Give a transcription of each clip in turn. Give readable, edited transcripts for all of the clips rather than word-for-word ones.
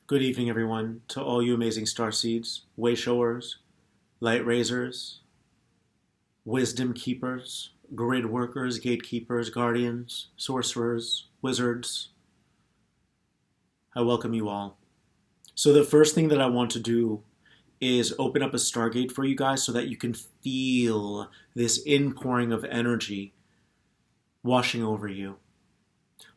Good evening, everyone, to all you amazing star seeds, way showers, light raisers, wisdom keepers, grid workers, gatekeepers, guardians, sorcerers, wizards. I welcome you all. So, the first thing that I want to do is open up a stargate for you guys so that you can feel this inpouring of energy washing over you.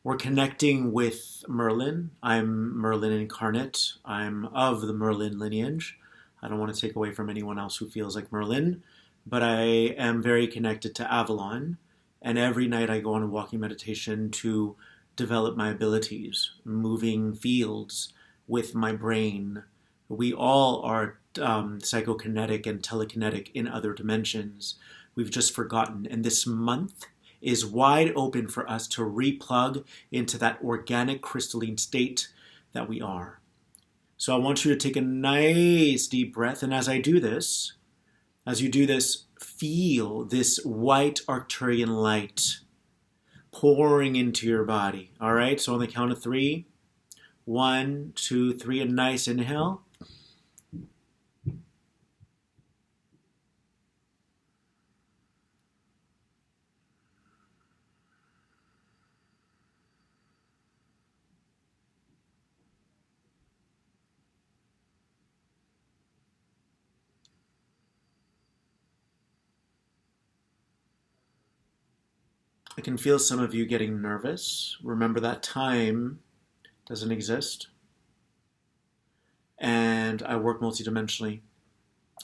We're connecting with Merlin. I'm Merlin incarnate. I'm of the Merlin lineage. I don't want to take away from anyone else who feels like Merlin, but I am very connected to Avalon. And every night I go on a walking meditation to develop my abilities, moving fields with my brain. We all are psychokinetic and telekinetic in other dimensions. We've just forgotten. And this month is wide open for us to replug into that organic crystalline state that we are. So I want you to take a nice deep breath, and as you do this, feel this white Arcturian light pouring into your body. All right, so on the count of 3, 1, 2, 3, a nice inhale. I can feel some of you getting nervous. Remember that time doesn't exist. And I work multidimensionally.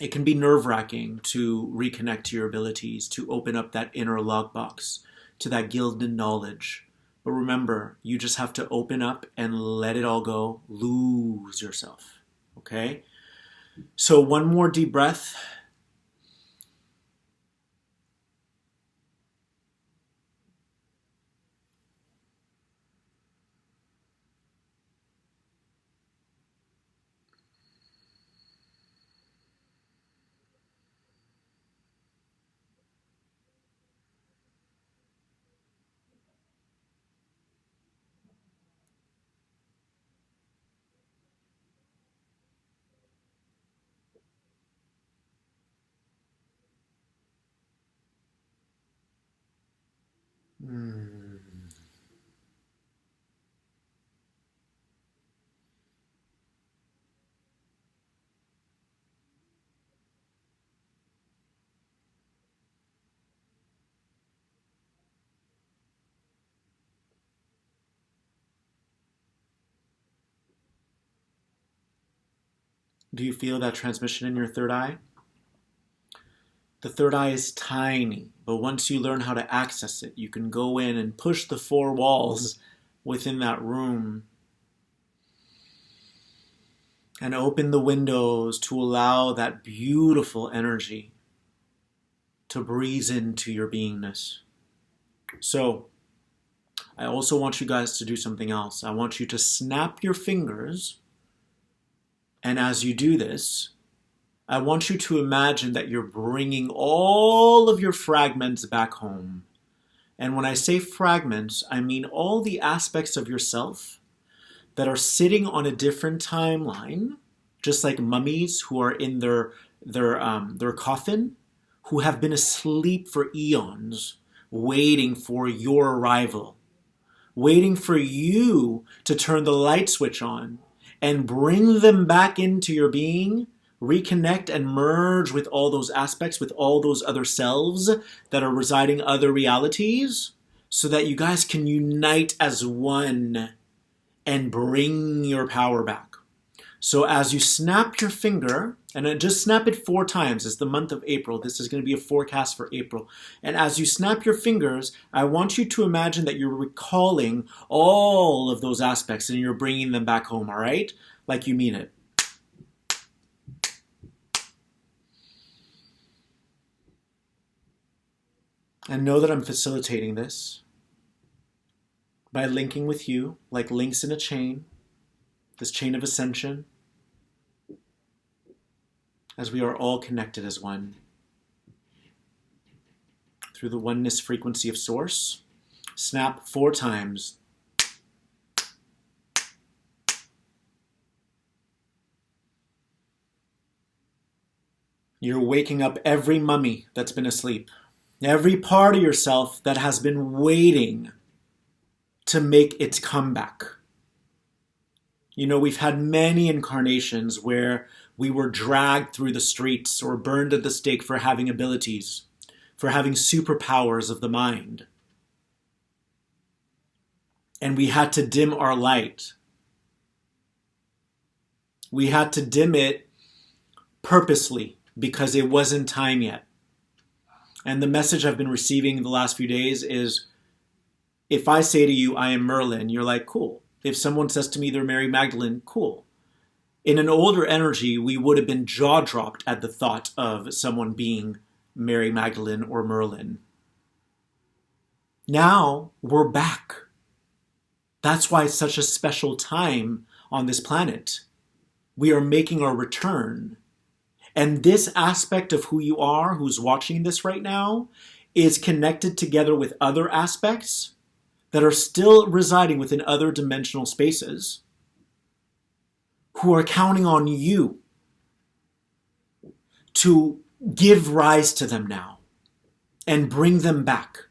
It can be nerve-wracking to reconnect to your abilities, to open up that inner logbox, to that gilded knowledge. But remember, you just have to open up and let it all go. Lose yourself. Okay? So one more deep breath. Do you feel that transmission in your third eye? The third eye is tiny, but once you learn how to access it, you can go in and push the 4 walls within that room and open the windows to allow that beautiful energy to breeze into your beingness. So, I also want you guys to do something else. I want you to snap your fingers, and as you do this, I want you to imagine that you're bringing all of your fragments back home. And when I say fragments, I mean all the aspects of yourself that are sitting on a different timeline, just like mummies who are in their coffin, who have been asleep for eons, waiting for your arrival, waiting for you to turn the light switch on and bring them back into your being. Reconnect and merge with all those aspects, with all those other selves that are residing other realities, so that you guys can unite as one and bring your power back. So as you snap your finger, and just snap it 4 times, it's the month of April. This is going to be a forecast for April. And as you snap your fingers, I want you to imagine that you're recalling all of those aspects and you're bringing them back home, all right? Like you mean it. And know that I'm facilitating this by linking with you like links in a chain, this chain of ascension, as we are all connected as one. Through the oneness frequency of Source, snap 4 times. You're waking up every mummy that's been asleep. Every part of yourself that has been waiting to make its comeback. You know, we've had many incarnations where we were dragged through the streets or burned at the stake for having abilities, for having superpowers of the mind. And we had to dim our light. We had to dim it purposely because it wasn't time yet. And the message I've been receiving the last few days is, if I say to you, I am Merlin, you're like, cool. If someone says to me they're Mary Magdalene, cool. In an older energy, we would have been jaw-dropped at the thought of someone being Mary Magdalene or Merlin. Now, we're back. That's why it's such a special time on this planet. We are making our return. And this aspect of who you are, who's watching this right now, is connected together with other aspects that are still residing within other dimensional spaces, who are counting on you to give rise to them now and bring them back,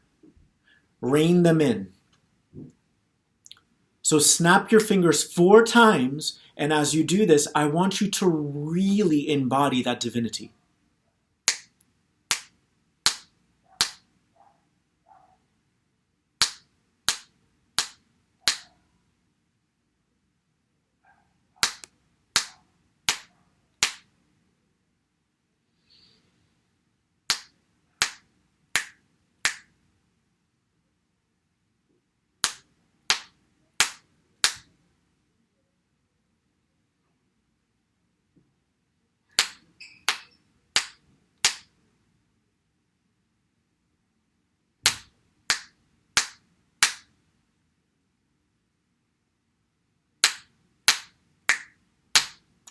rein them in. So snap your fingers 4 times, and as you do this, I want you to really embody that divinity.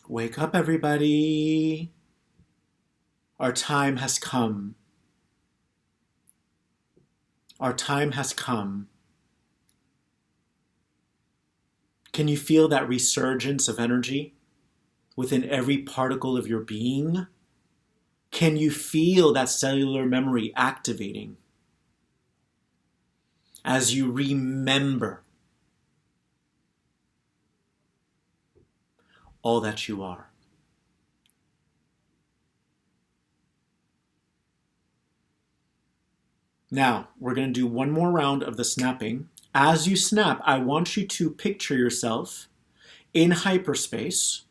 Wake up, everybody. Our time has come. Our time has come. Can you feel that resurgence of energy within every particle of your being? Can you feel that cellular memory activating as you remember all that you are? Now, we're going to do one more round of the snapping. As you snap, I want you to picture yourself in hyperspace,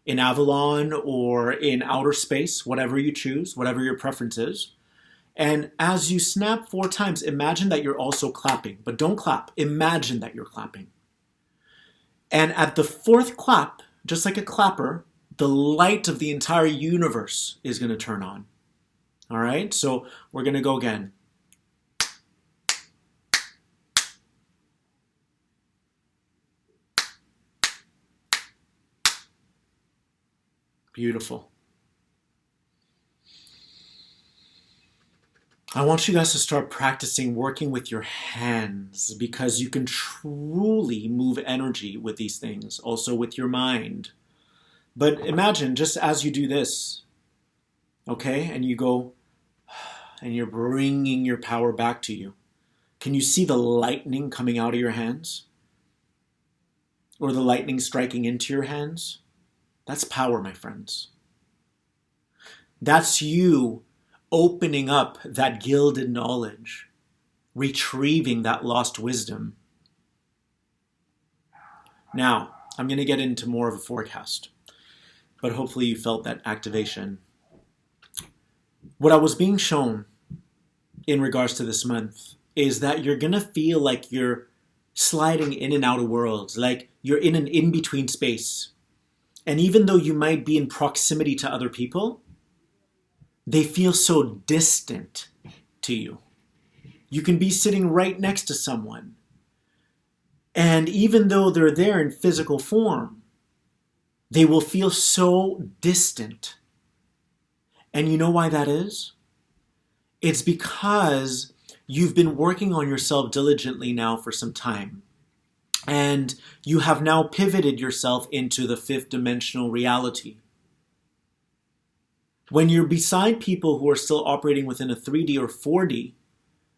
in Avalon or in outer space, whatever you choose, whatever your preference is. And as you snap 4 times, imagine that you're also clapping. But don't clap. Imagine that you're clapping. And at the 4th clap, just like a clapper, the light of the entire universe is going to turn on. All right? So we're going to go again. Beautiful. I want you guys to start practicing working with your hands, because you can truly move energy with these things, also with your mind. But imagine just as you do this, okay, and you go, and you're bringing your power back to you. Can you see the lightning coming out of your hands? Or the lightning striking into your hands? That's power, my friends. That's you opening up that gilded knowledge, retrieving that lost wisdom. Now, I'm going to get into more of a forecast, but hopefully you felt that activation. What I was being shown in regards to this month is that you're going to feel like you're sliding in and out of worlds, like you're in an in-between space. And even though you might be in proximity to other people, they feel so distant to you. You can be sitting right next to someone, and even though they're there in physical form, they will feel so distant. And you know why that is? It's because you've been working on yourself diligently now for some time. And you have now pivoted yourself into the 5th dimensional reality. When you're beside people who are still operating within a 3D or 4D,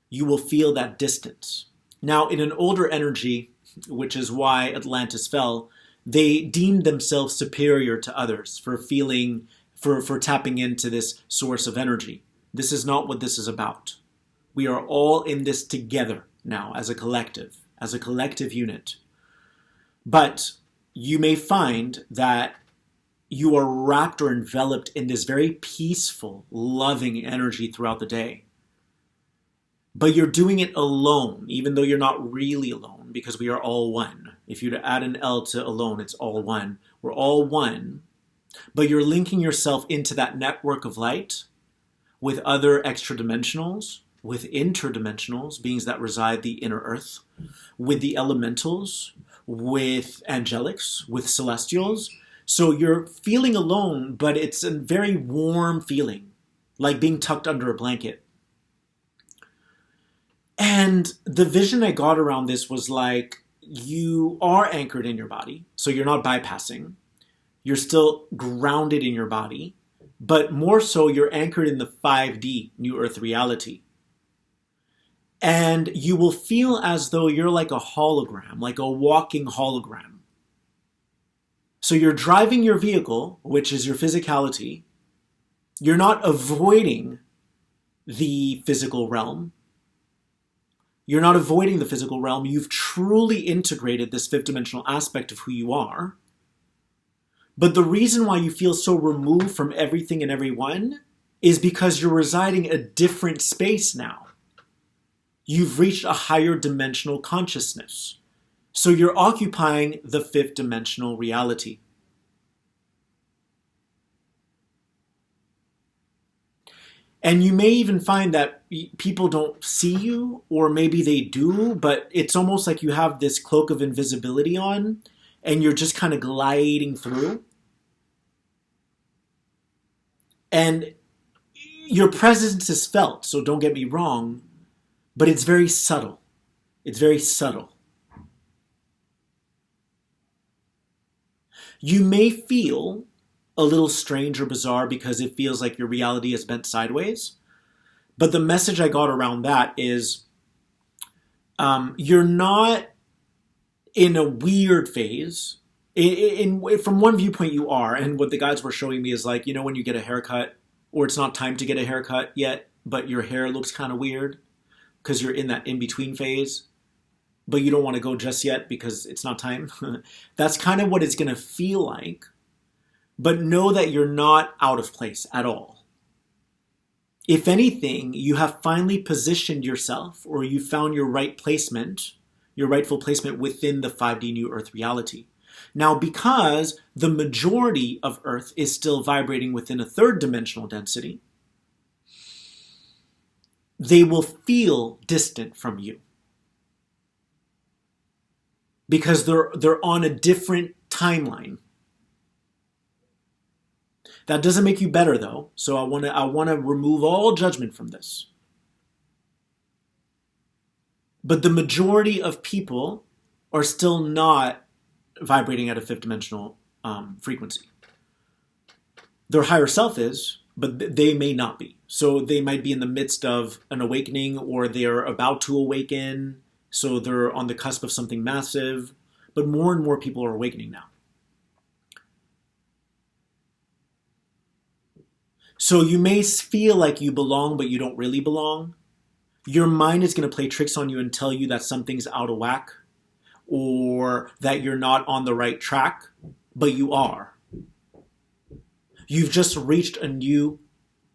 you will feel that distance. Now, in an older energy, which is why Atlantis fell, they deemed themselves superior to others for feeling, for tapping into this source of energy. This is not what this is about. We are all in this together now as a collective unit. But you may find that you are wrapped or enveloped in this very peaceful, loving energy throughout the day. But you're doing it alone, even though you're not really alone, because we are all one. If you were to add an L to alone, it's all one. We're all one, but you're linking yourself into that network of light with other extra dimensionals, with interdimensionals, beings that reside the inner earth, with the elementals, with angelics, with celestials. So you're feeling alone, but it's a very warm feeling, like being tucked under a blanket. And the vision I got around this was like, you are anchored in your body, so you're not bypassing. You're still grounded in your body, but more so you're anchored in the 5D, New Earth reality. And you will feel as though you're like a hologram, like a walking hologram. So you're driving your vehicle, which is your physicality. You're not avoiding the physical realm. You're not avoiding the physical realm. You've truly integrated this fifth dimensional aspect of who you are. But the reason why you feel so removed from everything and everyone is because you're residing a different space now. You've reached a higher dimensional consciousness. So you're occupying the fifth dimensional reality. And you may even find that people don't see you, or maybe they do, but it's almost like you have this cloak of invisibility on, and you're just kind of gliding through. And your presence is felt, so don't get me wrong, but it's very subtle. It's very subtle. You may feel a little strange or bizarre because it feels like your reality is bent sideways. But the message I got around that is you're not in a weird phase. From one viewpoint you are, and what the guides were showing me is like, you know, when you get a haircut, or it's not time to get a haircut yet, but your hair looks kind of weird because you're in that in-between phase, but you don't want to go just yet because it's not time. That's kind of what it's going to feel like. But know that you're not out of place at all. If anything, you have finally positioned yourself, or you found your right placement, your rightful placement within the 5D New Earth reality. Now, because the majority of Earth is still vibrating within a third dimensional density, they will feel distant from you. Because they're on a different timeline. That doesn't make you better, though. So I want to remove all judgment from this. But the majority of people are still not vibrating at a fifth dimensional frequency. Their higher self is, but they may not be. So they might be in the midst of an awakening, or they're about to awaken. So they're on the cusp of something massive. But more and more people are awakening now. So you may feel like you belong, but you don't really belong. Your mind is going to play tricks on you and tell you that something's out of whack, or that you're not on the right track, but you are. You've just reached a new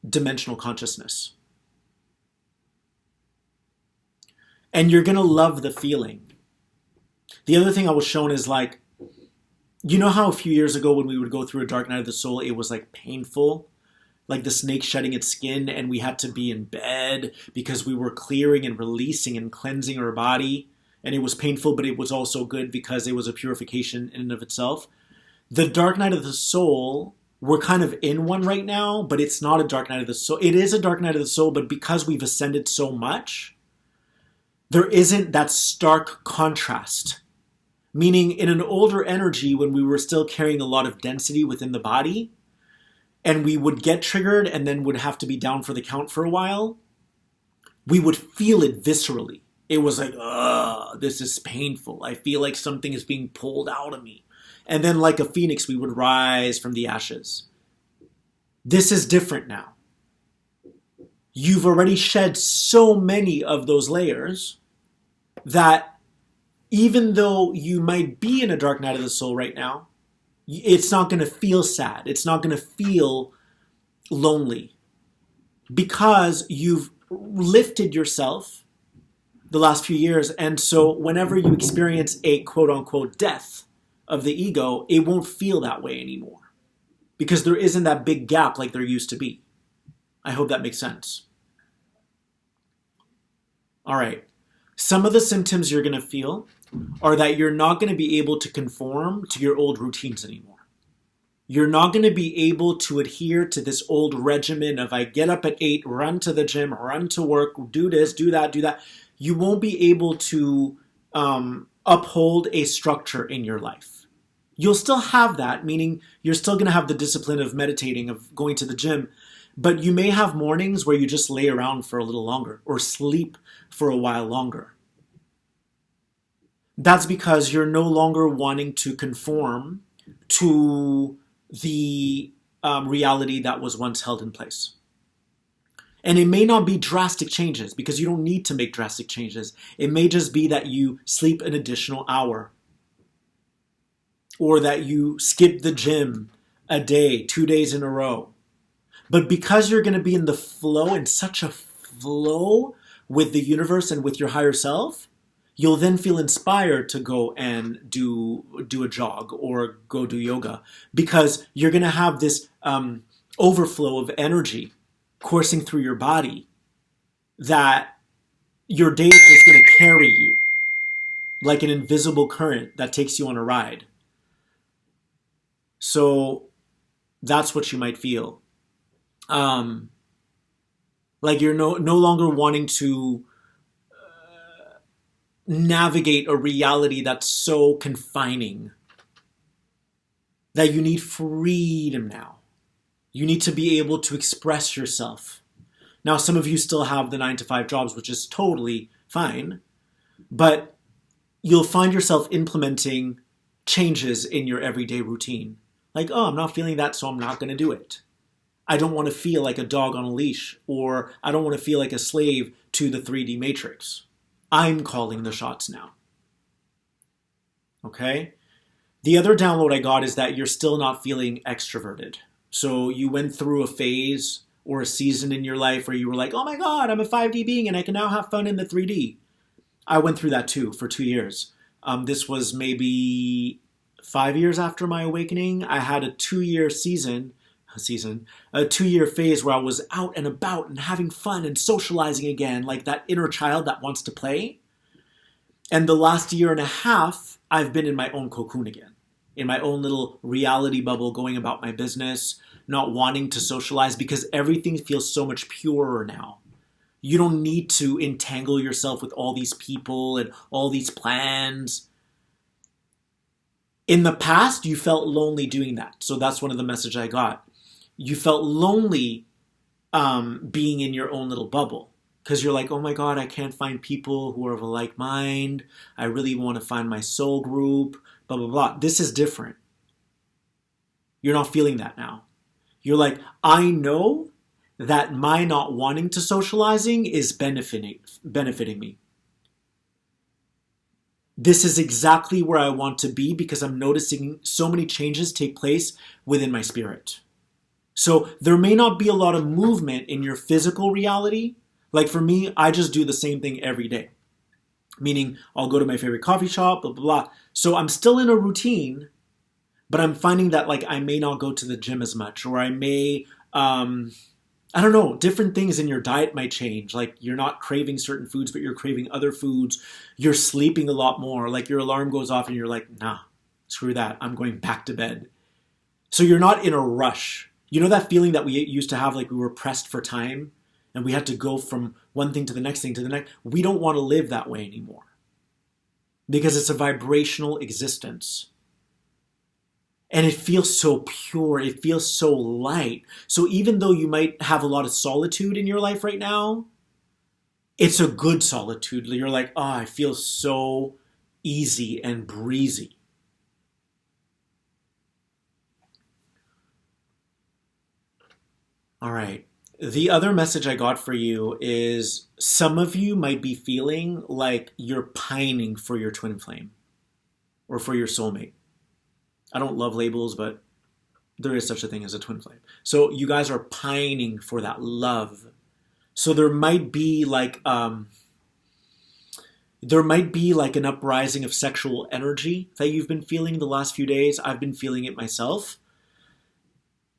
dimensional consciousness. And you're going to love the feeling. The other thing I was shown is like, you know how a few years ago when we would go through a dark night of the soul, it was like painful? Like the snake shedding its skin, and we had to be in bed because we were clearing and releasing and cleansing our body. And it was painful, but it was also good because it was a purification in and of itself. The dark night of the soul, we're kind of in one right now, but it's not a dark night of the soul. It is a dark night of the soul, but because we've ascended so much, there isn't that stark contrast. Meaning in an older energy, when we were still carrying a lot of density within the body, and we would get triggered and then would have to be down for the count for a while, we would feel it viscerally. It was like, ugh, this is painful. I feel like something is being pulled out of me. And then like a phoenix, we would rise from the ashes. This is different now. You've already shed so many of those layers that even though you might be in a dark night of the soul right now, it's not going to feel sad. It's not going to feel lonely because you've lifted yourself the last few years. And so whenever you experience a quote unquote death of the ego, it won't feel that way anymore because there isn't that big gap like there used to be. I hope that makes sense. All right. Some of the symptoms you're going to feel are that you're not going to be able to conform to your old routines anymore. You're not going to be able to adhere to this old regimen of I get up at 8, run to the gym, run to work, do this, do that, do that. You won't be able to uphold a structure in your life. You'll still have that, meaning you're still going to have the discipline of meditating, of going to the gym, but you may have mornings where you just lay around for a little longer or sleep for a while longer. That's because you're no longer wanting to conform to the reality that was once held in place. And it may not be drastic changes because you don't need to make drastic changes. It may just be that you sleep an additional hour or that you skip the gym a day, 2 days in a row. But because you're going to be in the flow, in such a flow with the universe and with your higher self, you'll then feel inspired to go and do a jog or go do yoga because you're going to have this overflow of energy coursing through your body that your day is just going to carry you like an invisible current that takes you on a ride. So that's what you might feel. Like you're no longer wanting to navigate a reality that's so confining that you need freedom now. You need to be able to express yourself. Now, some of you still have the 9-to-5 jobs, which is totally fine, but you'll find yourself implementing changes in your everyday routine. Like, oh, I'm not feeling that, so I'm not going to do it. I don't want to feel like a dog on a leash, or I don't want to feel like a slave to the 3D matrix. I'm calling the shots now. Okay? The other download I got is that you're still not feeling extroverted. So you went through a phase or a season in your life where you were like, oh my God, I'm a 5D being and I can now have fun in the 3D. I went through that too for 2 years. This was maybe 5 years after my awakening. I had a 2-year a 2-year phase where I was out and about and having fun and socializing again, like that inner child that wants to play. And the last year and a half, I've been in my own cocoon again, in my own little reality bubble, going about my business, not wanting to socialize because everything feels so much purer now. You don't need to entangle yourself with all these people and all these plans. In the past, you felt lonely doing that. So that's one of the messages I got. You felt lonely being in your own little bubble because you're like, oh my God, I can't find people who are of a like mind. I really want to find my soul group, blah, blah, blah. This is different. You're not feeling that now. You're like, I know that my not wanting to socializing is benefiting me. This is exactly where I want to be because I'm noticing so many changes take place within my spirit. So there may not be a lot of movement in your physical reality. Like for me, I just do the same thing every day. Meaning I'll go to my favorite coffee shop, blah, blah, blah. So I'm still in a routine, but I'm finding that like I may not go to the gym as much, or I may, I don't know, different things in your diet might change. Like you're not craving certain foods, but you're craving other foods. You're sleeping a lot more. Like your alarm goes off and you're like, nah, screw that. I'm going back to bed. So you're not in a rush. You know that feeling that we used to have, like we were pressed for time and we had to go from one thing to the next thing to the next? We don't want to live that way anymore because it's a vibrational existence. And it feels so pure. It feels so light. So even though you might have a lot of solitude in your life right now, it's a good solitude. You're like, oh, I feel so easy and breezy. All right. The other message I got for you is some of you might be feeling like you're pining for your twin flame or for your soulmate. I don't love labels, but there is such a thing as a twin flame. So you guys are pining for that love. So there might be like an uprising of sexual energy that you've been feeling the last few days. I've been feeling it myself.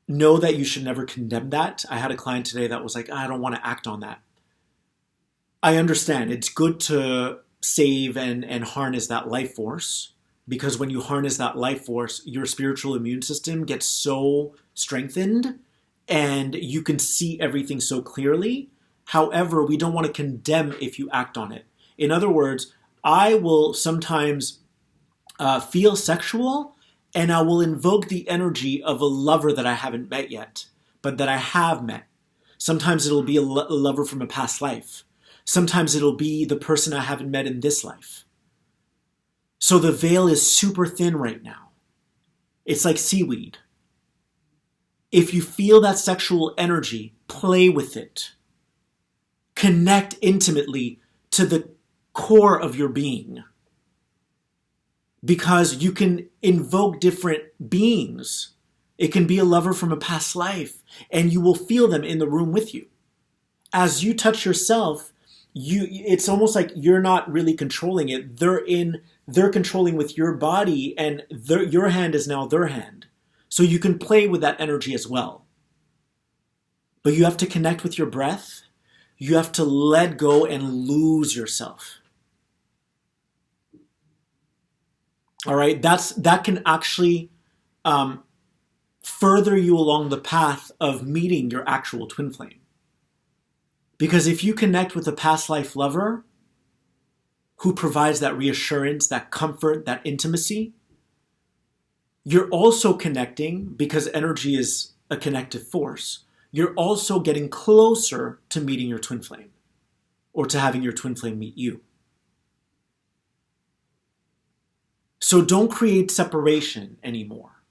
Know that you should never condemn that. I had a client today that was like, I don't want to act on that. I understand. It's good to save and harness that life force, because when you harness that life force, your spiritual immune system gets so strengthened and you can see everything so clearly. However, we don't want to condemn if you act on it. In other words, I will sometimes feel sexual, and I will invoke the energy of a lover that I haven't met yet, but that I have met. Sometimes it'll be a lover from a past life. Sometimes it'll be the person I haven't met in this life. So the veil is super thin right now. It's like seaweed. If you feel that sexual energy, play with it. Connect intimately to the core of your being. Because you can invoke different beings. It can be a lover from a past life, and you will feel them in the room with you. As you touch yourself, it's almost like you're not really controlling it. They're controlling with your body, and your hand is now their hand. So you can play with that energy as well. But you have to connect with your breath. You have to let go and lose yourself. All right, that can actually further you along the path of meeting your actual twin flame. Because if you connect with a past life lover who provides that reassurance, that comfort, that intimacy, you're also connecting, because energy is a connective force, you're also getting closer to meeting your twin flame, or to having your twin flame meet you. So don't create separation anymore.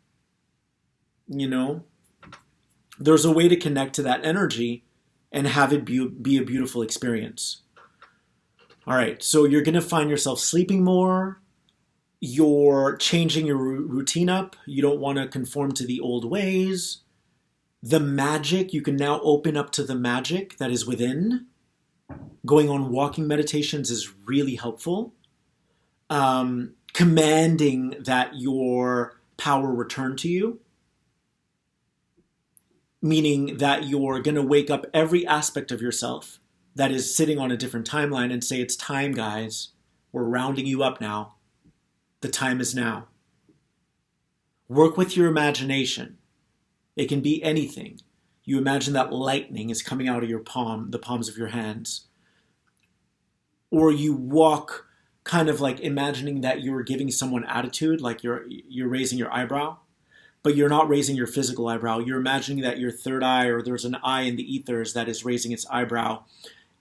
You know, there's a way to connect to that energy and have it be a beautiful experience. All right, so you're going to find yourself sleeping more. You're changing your routine up. You don't want to conform to the old ways. The magic, you can now open up to the magic that is within. Going on walking meditations is really helpful. Commanding that your power return to you, meaning that you're going to wake up every aspect of yourself that is sitting on a different timeline and say, it's time, guys. We're rounding you up now. The time is now. Work with your imagination. It can be anything. You imagine that lightning is coming out of your palm, the palms of your hands. Or you walk kind of like imagining that you're giving someone attitude, like you're raising your eyebrow, but you're not raising your physical eyebrow. You're imagining that your third eye, or there's an eye in the ethers that is raising its eyebrow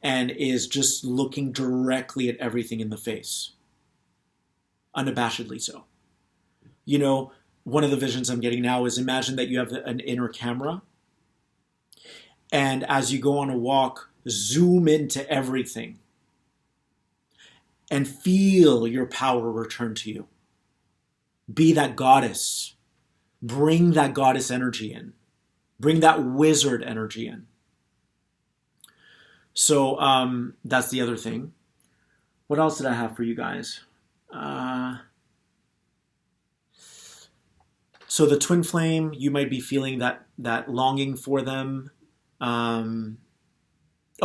and is just looking directly at everything in the face. Unabashedly so. You know, one of the visions I'm getting now is, imagine that you have an inner camera, and as you go on a walk, zoom into everything and feel your power return to you. Be that goddess. Bring that goddess energy in. Bring that wizard energy in. So that's the other thing. What else did I have for you guys? So the twin flame, you might be feeling that longing for them. Oh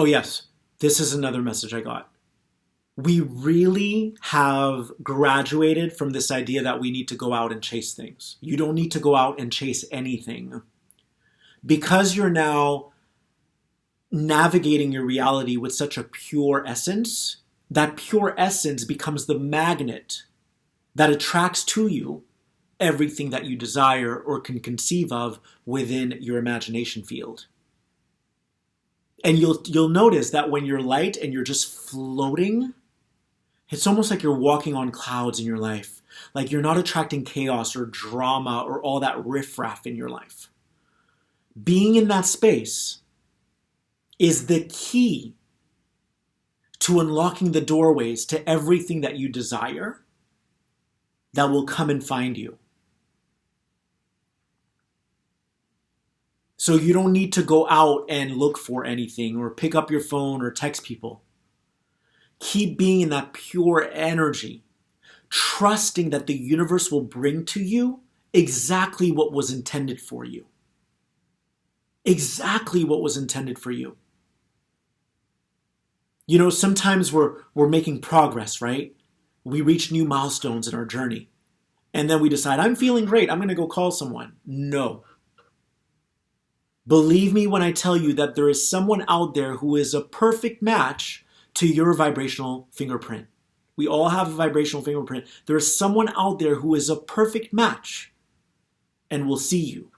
yes, this is another message I got. We really have graduated from this idea that we need to go out and chase things. You don't need to go out and chase anything. Because you're now navigating your reality with such a pure essence, that pure essence becomes the magnet that attracts to you everything that you desire or can conceive of within your imagination field. And you'll notice that when you're light and you're just floating, it's almost like you're walking on clouds in your life. Like you're not attracting chaos or drama or all that riffraff in your life. Being in that space is the key to unlocking the doorways to everything that you desire that will come and find you. So you don't need to go out and look for anything or pick up your phone or text people. Keep being in that pure energy, trusting that the universe will bring to you exactly what was intended for you. Exactly what was intended for you. You know, sometimes we're making progress, right? We reach new milestones in our journey. And then we decide, I'm feeling great, I'm going to go call someone. No. Believe me when I tell you that there is someone out there who is a perfect match to your vibrational fingerprint. We all have a vibrational fingerprint. There is someone out there who is a perfect match and will see you.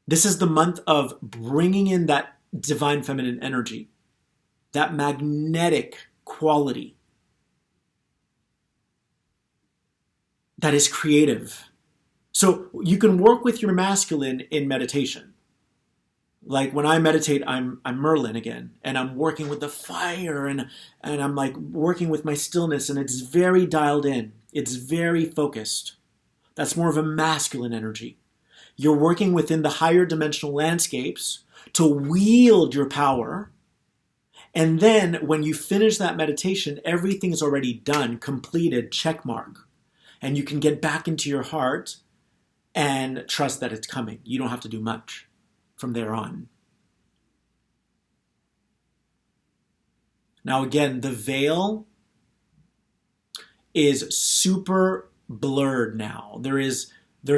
This is the month of bringing in that divine feminine energy, that magnetic quality that is creative. So you can work with your masculine in meditation. Like when I meditate, I'm Merlin again, and I'm working with the fire, and I'm like working with my stillness, and it's very dialed in. It's very focused. That's more of a masculine energy. You're working within the higher dimensional landscapes to wield your power. And then when you finish that meditation, everything is already done, completed, check mark. And you can get back into your heart and trust that it's coming. You don't have to do much from there on. Now again, the veil is super blurred now. There's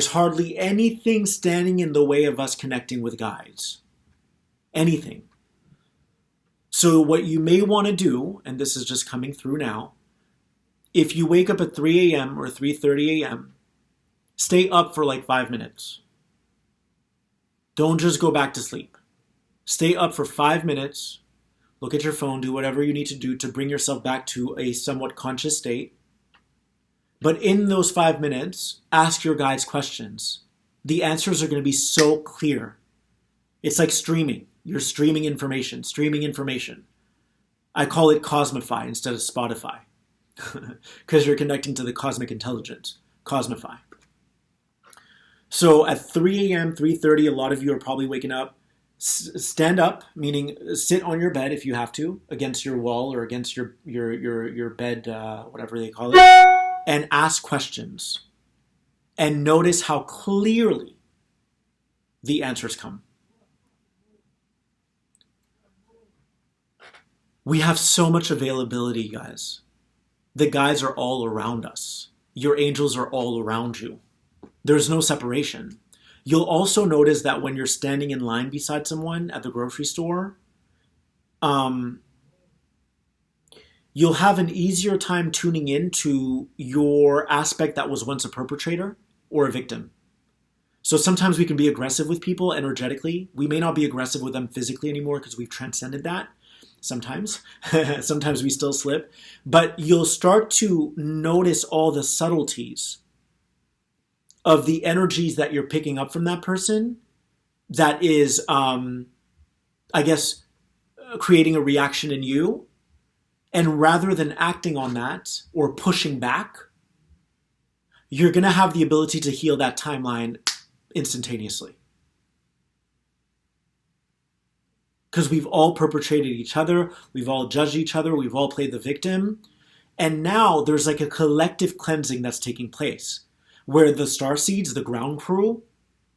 hardly anything standing in the way of us connecting with guides. Anything. So what you may want to do, and this is just coming through now, if you wake up at 3 a.m. or 3:30 a.m., stay up for like 5 minutes. Don't just go back to sleep. Stay up for 5 minutes, look at your phone, do whatever you need to do to bring yourself back to a somewhat conscious state. But in those 5 minutes, ask your guides questions. The answers are going to be so clear. It's like streaming. You're streaming information. I call it Cosmify instead of Spotify. Because you're connecting to the cosmic intelligence. Cosmify. So at 3 a.m., 3:30, a lot of you are probably waking up. Stand up, meaning sit on your bed if you have to, against your wall or against your bed, whatever they call it, and ask questions. And notice how clearly the answers come. We have so much availability, guys. The guides are all around us. Your angels are all around you. There's no separation. You'll also notice that when you're standing in line beside someone at the grocery store, you'll have an easier time tuning into your aspect that was once a perpetrator or a victim. So sometimes we can be aggressive with people energetically. We may not be aggressive with them physically anymore because we've transcended that. Sometimes. Sometimes we still slip. But you'll start to notice all the subtleties of the energies that you're picking up from that person that is, creating a reaction in you. And rather than acting on that or pushing back, you're going to have the ability to heal that timeline instantaneously. Because we've all perpetrated each other, we've all judged each other, we've all played the victim. And now there's like a collective cleansing that's taking place, where the starseeds, the ground crew,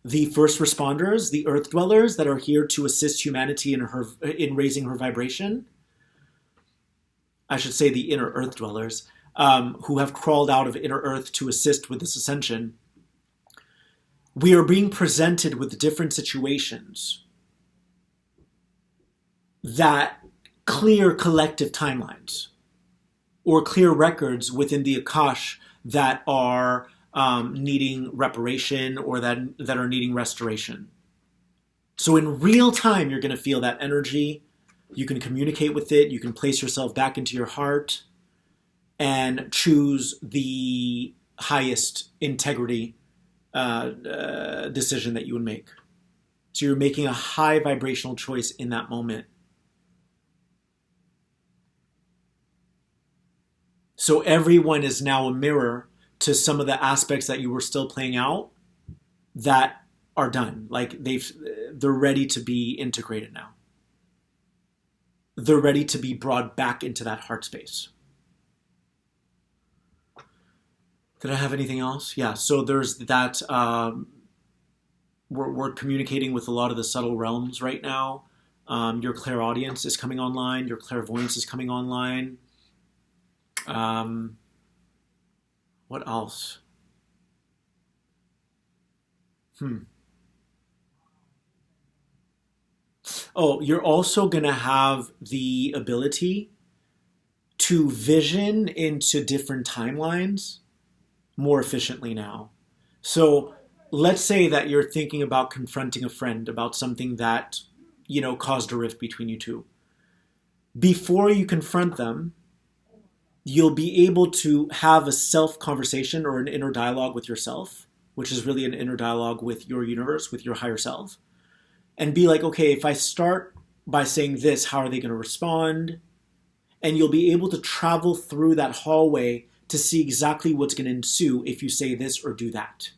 the first responders, the earth dwellers that are here to assist humanity in raising her vibration, I should say the inner earth dwellers, who have crawled out of inner earth to assist with this ascension, we are being presented with different situations that clear collective timelines or clear records within the Akash that are needing reparation or that are needing restoration. So in real time, you're going to feel that energy. You can communicate with it. You can place yourself back into your heart and choose the highest integrity decision that you would make. So you're making a high vibrational choice in that moment. So everyone is now a mirror to some of the aspects that you were still playing out that are done. Like they're ready to be integrated now. They're ready to be brought back into that heart space. Did I have anything else? Yeah, so there's that, we're communicating with a lot of the subtle realms right now. Your clairaudience is coming online. Your clairvoyance is coming online. What else? Oh, you're also going to have the ability to vision into different timelines more efficiently now. So let's say that you're thinking about confronting a friend about something that, caused a rift between you two. Before you confront them, you'll be able to have a self-conversation or an inner dialogue with yourself, which is really an inner dialogue with your universe, with your higher self, and be like, okay, if I start by saying this, how are they going to respond? And you'll be able to travel through that hallway to see exactly what's going to ensue if you say this or do that.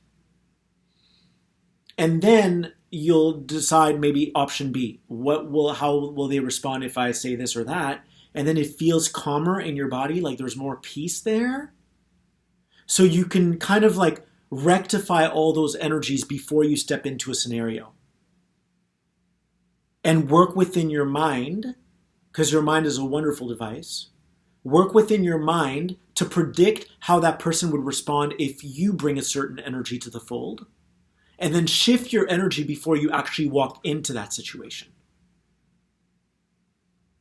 And then you'll decide maybe option B. How will they respond if I say this or that? And then it feels calmer in your body, like there's more peace there. So you can kind of like rectify all those energies before you step into a scenario. And work within your mind, because your mind is a wonderful device. Work within your mind to predict how that person would respond if you bring a certain energy to the fold. And then shift your energy before you actually walk into that situation.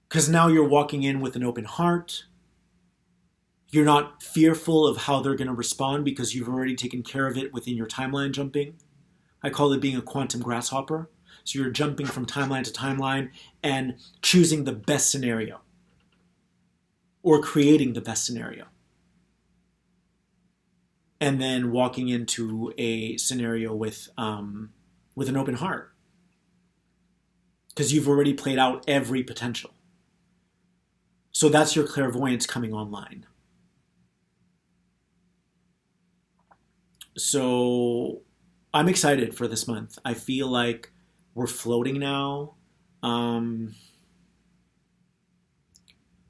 Because now you're walking in with an open heart. You're not fearful of how they're going to respond because you've already taken care of it within your timeline jumping. I call it being a quantum grasshopper. So you're jumping from timeline to timeline and choosing the best scenario. Or creating the best scenario. And then walking into a scenario with an open heart. Because you've already played out every potential. So that's your clairvoyance coming online. So I'm excited for this month. I feel like we're floating now.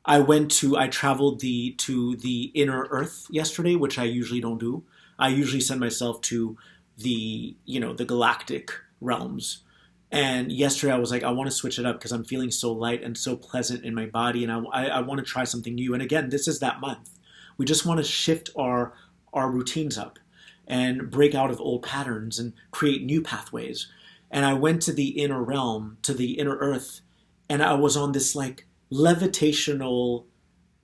I traveled to the inner earth yesterday, which I usually don't do. I usually send myself to the galactic realms. And yesterday I was like, I want to switch it up because I'm feeling so light and so pleasant in my body, and I want to try something new. And again, this is that month. We just want to shift our routines up and break out of old patterns and create new pathways. And I went to the inner realm, to the inner earth, and I was on this like levitational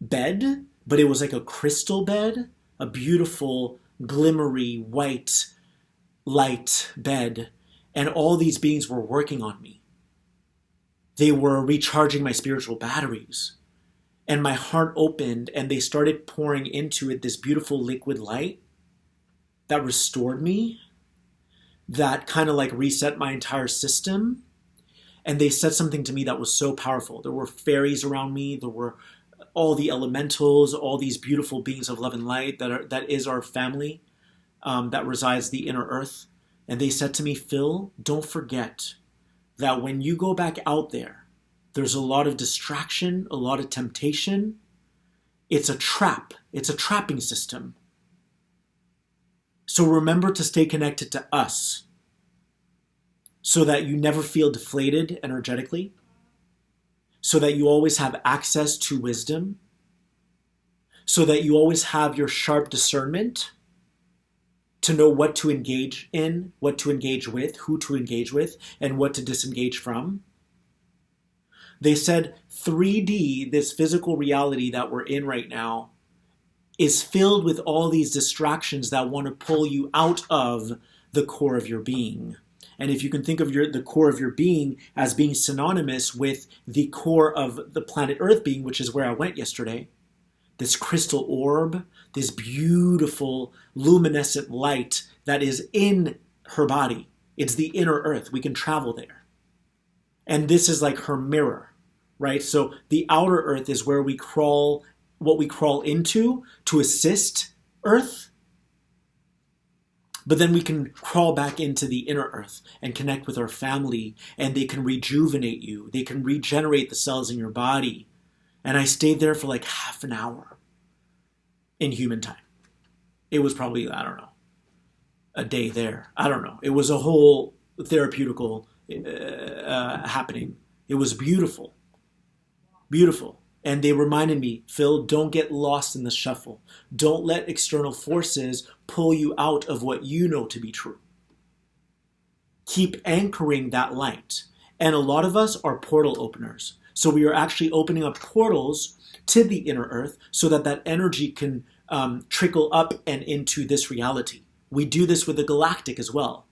bed, but it was like a crystal bed, a beautiful, glimmery, white, light bed. And all these beings were working on me. They were recharging my spiritual batteries. And my heart opened and they started pouring into it this beautiful liquid light that restored me, that kind of like reset my entire system. And they said something to me that was so powerful. There were fairies around me. There were all the elementals, all these beautiful beings of love and light that is our family, that resides the inner earth. And they said to me, Phil, don't forget that when you go back out there, there's a lot of distraction, a lot of temptation. It's a trap. It's a trapping system. So remember to stay connected to us so that you never feel deflated energetically, so that you always have access to wisdom, so that you always have your sharp discernment to know what to engage in, what to engage with, who to engage with, and what to disengage from. They said 3D, this physical reality that we're in right now, is filled with all these distractions that want to pull you out of the core of your being. And if you can think of the core of your being as being synonymous with the core of the planet Earth being, which is where I went yesterday, this crystal orb, this beautiful luminescent light that is in her body. It's the inner Earth. We can travel there. And this is like her mirror, right? So the outer Earth is where we crawl, what we crawl into to assist Earth. But then we can crawl back into the inner Earth and connect with our family, and they can rejuvenate you. They can regenerate the cells in your body. And I stayed there for like half an hour in human time. It was probably, I don't know, a day there. I don't know. It was a whole therapeutical happening. It was beautiful. Beautiful. And they reminded me, Phil, don't get lost in the shuffle. Don't let external forces pull you out of what you know to be true. Keep anchoring that light. And a lot of us are portal openers. So we are actually opening up portals to the inner Earth so that that energy can trickle up and into this reality. We do this with the galactic as well.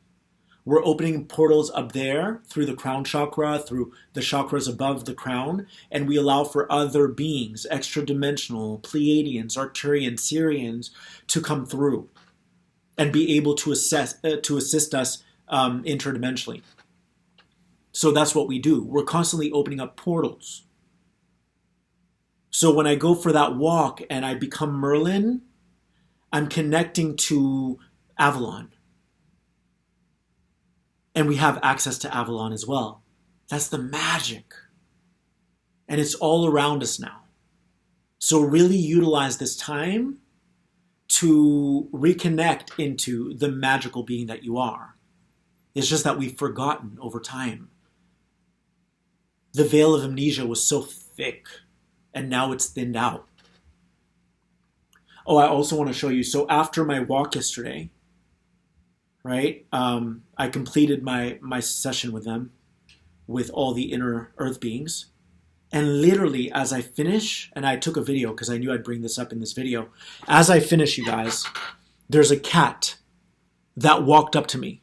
We're opening portals up there through the crown chakra, through the chakras above the crown, and we allow for other beings, extra-dimensional, Pleiadians, Arcturians, Sirians, to come through and be able to assist us interdimensionally. So that's what we do. We're constantly opening up portals. So when I go for that walk and I become Merlin, I'm connecting to Avalon. And we have access to Avalon as well. That's the magic. And it's all around us now. So really utilize this time to reconnect into the magical being that you are. It's just that we've forgotten over time. The veil of amnesia was so thick, and now it's thinned out. Oh, I also want to show you. So after my walk yesterday, right, I completed my session with them, with all the inner Earth beings. And literally, as I finish, and I took a video because I knew I'd bring this up in this video. As I finish, you guys, there's a cat that walked up to me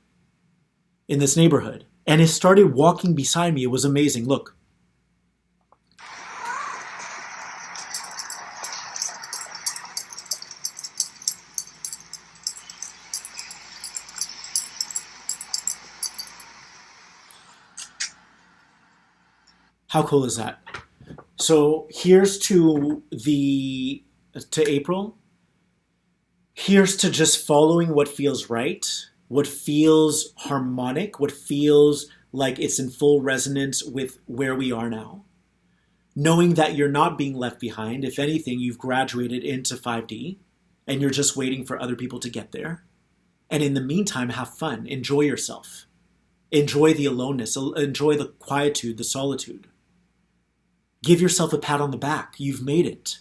in this neighborhood. And it started walking beside me. It was amazing. Look. How cool is that? So here's to April. Here's to just following what feels right, what feels harmonic, what feels like it's in full resonance with where we are now. Knowing that you're not being left behind. If anything, you've graduated into 5D and you're just waiting for other people to get there. And in the meantime, have fun. Enjoy yourself. Enjoy the aloneness. Enjoy the quietude, the solitude. Give yourself a pat on the back. You've made it.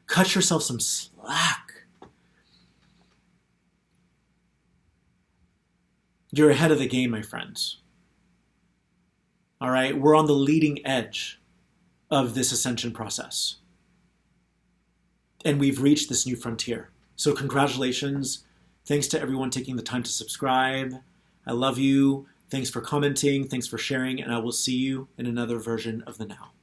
Cut yourself some slack. You're ahead of the game, my friends. All right? We're on the leading edge of this ascension process. And we've reached this new frontier. So congratulations. Thanks to everyone taking the time to subscribe. I love you. Thanks for commenting. Thanks for sharing. And I will see you in another version of The Now.